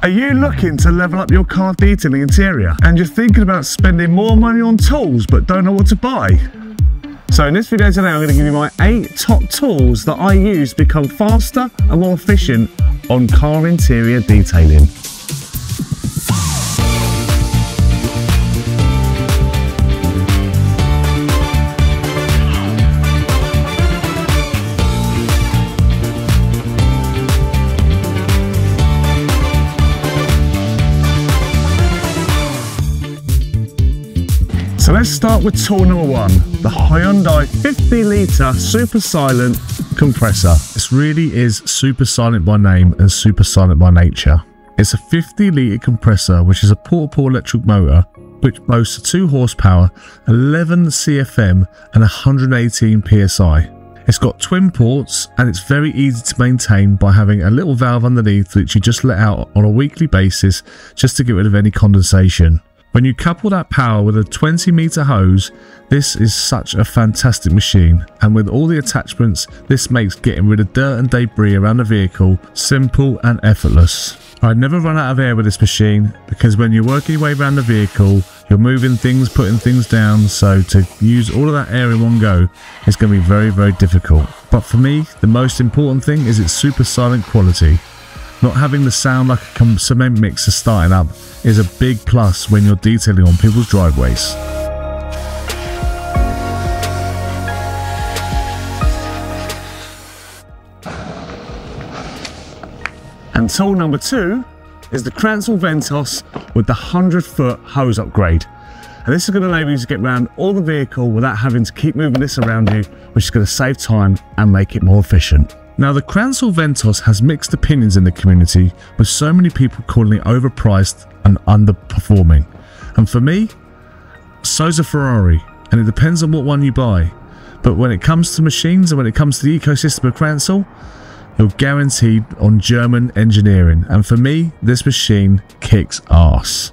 Are you looking to level up your car detailing interior and you're thinking about spending more money on tools but don't know what to buy? So in this video today I'm going to give you my 8 top tools that I use to become faster and more efficient on car interior detailing. So let's start with tool number 1, the Hyundai 50 litre super silent compressor. This really is super silent by name and super silent by nature. It's a 50 litre compressor which is a portable electric motor which boasts 2 horsepower, 11 CFM and 118 PSI. It's got twin ports and it's very easy to maintain by having a little valve underneath which you just let out on a weekly basis just to get rid of any condensation. When you couple that power with a 20 metre hose, this is such a fantastic machine, and with all the attachments, this makes getting rid of dirt and debris around the vehicle simple and effortless. I never run out of air with this machine because when you're working your way around the vehicle, you're moving things, putting things down, so to use all of that air in one go is going to be very, very difficult. But for me, the most important thing is its super silent quality. Not having the sound like a cement mixer starting up is a big plus when you're detailing on people's driveways. And tool number 2 is the Kranzle Ventos with the 100-foot hose upgrade. And this is going to enable you to get around all the vehicle without having to keep moving this around you, which is going to save time and make it more efficient. Now the Kranzle Ventos has mixed opinions in the community, with so many people calling it overpriced and underperforming. And for me, so's a Ferrari, and it depends on what one you buy. But when it comes to machines and when it comes to the ecosystem of Kranzle, you're guaranteed on German engineering, and for me, this machine kicks ass.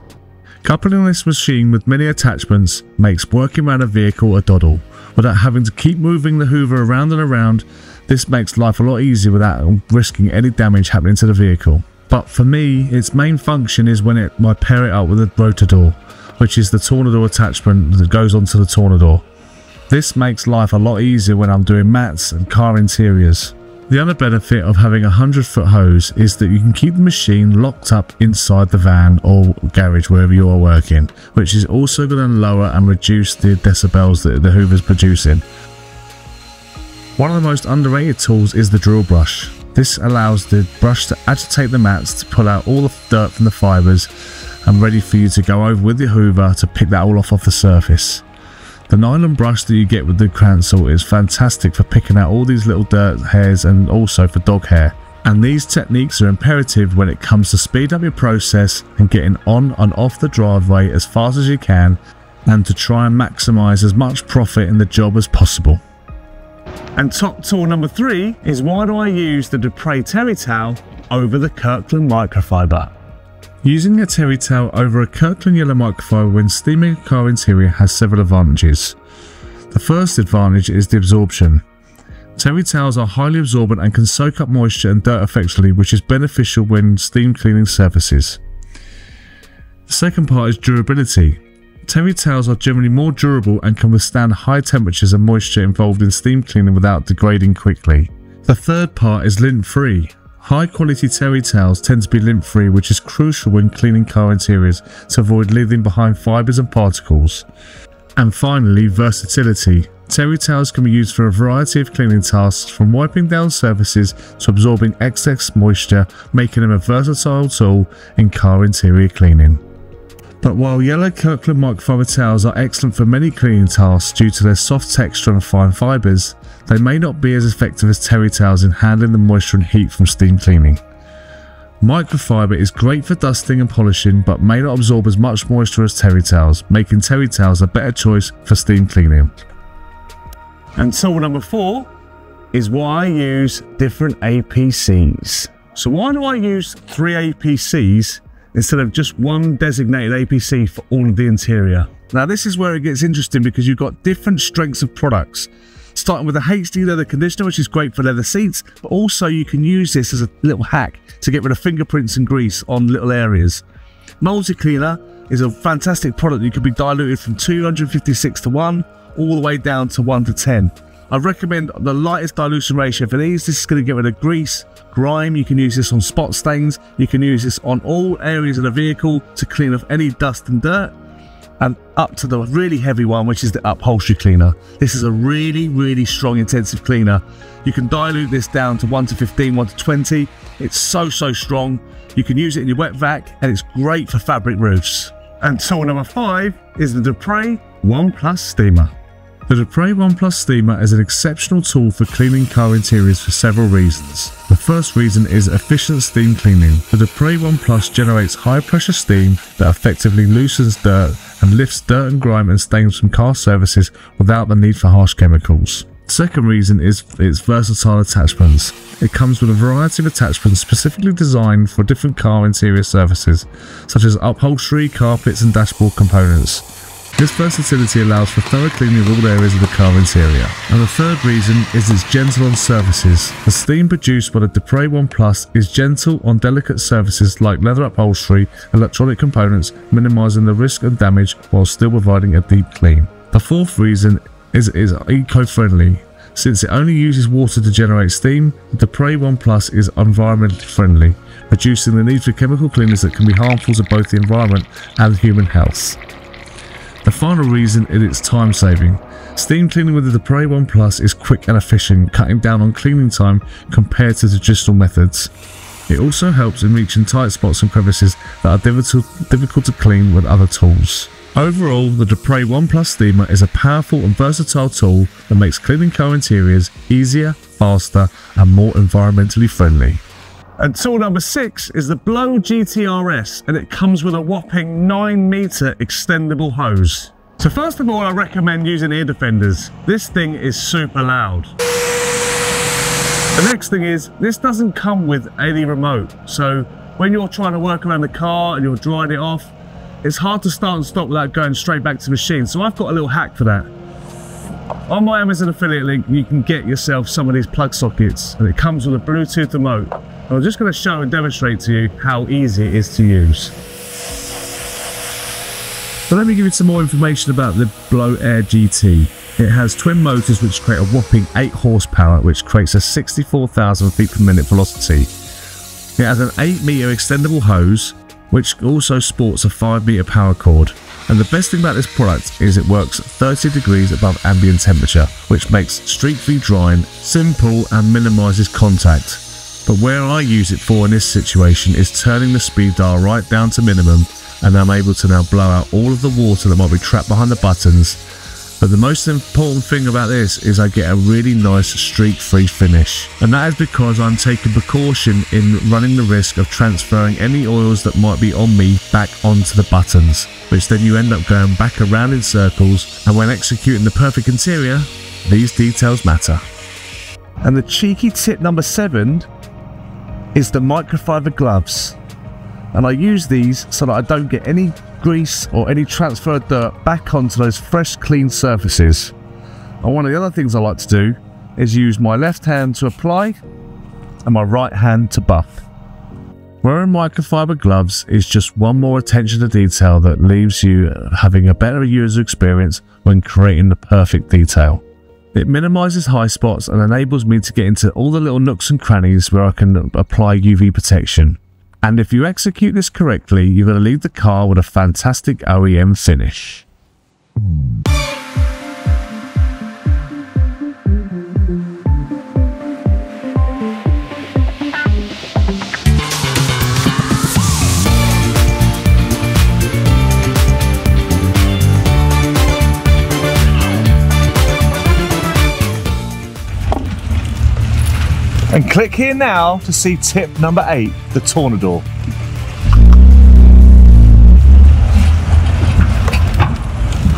Coupling this machine with many attachments makes working around a vehicle a doddle. Without having to keep moving the Hoover around and around, this makes life a lot easier without risking any damage happening to the vehicle. But for me, its main function is when I pair it up with a rotador, which is the tornador attachment that goes onto the tornador. This makes life a lot easier when I'm doing mats and car interiors. The other benefit of having a 100-foot hose is that you can keep the machine locked up inside the van or garage wherever you are working, which is also going to lower and reduce the decibels that the Hoover's producing. One of the most underrated tools is the drill brush. This allows the brush to agitate the mats to pull out all the dirt from the fibres and ready for you to go over with your Hoover to pick that all off the surface. The nylon brush that you get with the Kranzle is fantastic for picking out all these little dirt hairs and also for dog hair. And these techniques are imperative when it comes to speed up your process and getting on and off the driveway as fast as you can, and to try and maximise as much profit in the job as possible. And top tool number 3 is why do I use the Dupray terry towel over the Kirkland microfibre. Using a terry towel over a Kirkland yellow microfibre when steaming a car interior has several advantages. The first advantage is the absorption. Terry towels are highly absorbent and can soak up moisture and dirt effectively, which is beneficial when steam cleaning surfaces. The second part is durability. Terry towels are generally more durable and can withstand high temperatures and moisture involved in steam cleaning without degrading quickly. The third part is lint-free. High quality terry towels tend to be lint-free, which is crucial when cleaning car interiors to avoid leaving behind fibres and particles. And finally, versatility. Terry towels can be used for a variety of cleaning tasks, from wiping down surfaces to absorbing excess moisture, making them a versatile tool in car interior cleaning. But while yellow Kirkland microfibre towels are excellent for many cleaning tasks due to their soft texture and fine fibres, they may not be as effective as terry towels in handling the moisture and heat from steam cleaning. Microfibre is great for dusting and polishing, but may not absorb as much moisture as terry towels, making terry towels a better choice for steam cleaning. And tool number 4 is why I use different APCs. So why do I use 3 APCs instead of just one designated APC for all of the interior? Now this is where it gets interesting because you've got different strengths of products. Starting with a HD leather conditioner, which is great for leather seats, but also you can use this as a little hack to get rid of fingerprints and grease on little areas. Multi-cleaner is a fantastic product. You can be diluted from 256 to 1 all the way down to 1 to 10. I recommend the lightest dilution ratio for these. This is going to get rid of grease, grime. You can use this on spot stains. You can use this on all areas of the vehicle to clean off any dust and dirt. And up to the really heavy one, which is the upholstery cleaner. This is a really strong intensive cleaner. You can dilute this down to 1 to 15, 1 to 20. It's so strong. You can use it in your wet vac, and it's great for fabric roofs. And tool number 5 is the Dupray 1 Plus Steamer. The Dupray 1 Plus Steamer is an exceptional tool for cleaning car interiors for several reasons. The first reason is efficient steam cleaning. The Dupray 1 Plus generates high pressure steam that effectively loosens dirt and lifts dirt and grime and stains from car surfaces without the need for harsh chemicals. Second reason is its versatile attachments. It comes with a variety of attachments specifically designed for different car interior surfaces, such as upholstery, carpets and dashboard components. This versatility allows for thorough cleaning of all areas of the car interior. And the third reason is its gentle on surfaces. The steam produced by the Dupray 1 Plus is gentle on delicate surfaces like leather upholstery, electronic components, minimising the risk of damage while still providing a deep clean. The fourth reason is eco-friendly. Since it only uses water to generate steam, the Dupray 1 Plus is environmentally friendly, reducing the need for chemical cleaners that can be harmful to both the environment and human health. The final reason is its time saving. Steam cleaning with the Dupray 1 Plus is quick and efficient, cutting down on cleaning time compared to traditional methods. It also helps in reaching tight spots and crevices that are difficult to clean with other tools. Overall, the Dupray 1 Plus Steamer is a powerful and versatile tool that makes cleaning car interiors easier, faster and more environmentally friendly. And tool number 6 is the Blo GTRS, and it comes with a whopping 9-meter extendable hose. So first of all, I recommend using ear defenders. This thing is super loud. The next thing is, this doesn't come with any remote. So when you're trying to work around the car and you're drying it off, it's hard to start and stop without going straight back to the machine. So I've got a little hack for that. On my Amazon affiliate link, you can get yourself some of these plug sockets, and it comes with a Bluetooth remote. And I'm just going to show and demonstrate to you how easy it is to use. So let me give you some more information about the Blo Air-Gt. It has twin motors which create a whopping 8 horsepower, which creates a 64,000 feet per minute velocity. It has an 8-meter extendable hose, which also sports a 5-meter power cord. And the best thing about this product is it works 30 degrees above ambient temperature, which makes streak-free drying simple and minimises contact. But where I use it for in this situation is turning the speed dial right down to minimum, and I'm able to now blow out all of the water that might be trapped behind the buttons. But the most important thing about this is I get a really nice streak-free finish. And that is because I'm taking precaution in running the risk of transferring any oils that might be on me back onto the buttons, which then you end up going back around in circles, and when executing the perfect interior, these details matter. And the cheeky tip number 7 is the Microfibre Gloves. And I use these so that I don't get any grease or any transferred dirt back onto those fresh, clean surfaces. And one of the other things I like to do is use my left hand to apply and my right hand to buff. Wearing microfiber gloves is just one more attention to detail that leaves you having a better user experience when creating the perfect detail. It minimises high spots and enables me to get into all the little nooks and crannies where I can apply UV protection. And if you execute this correctly, you're going to leave the car with a fantastic OEM finish. And click here now to see tip number 8, the Tornador.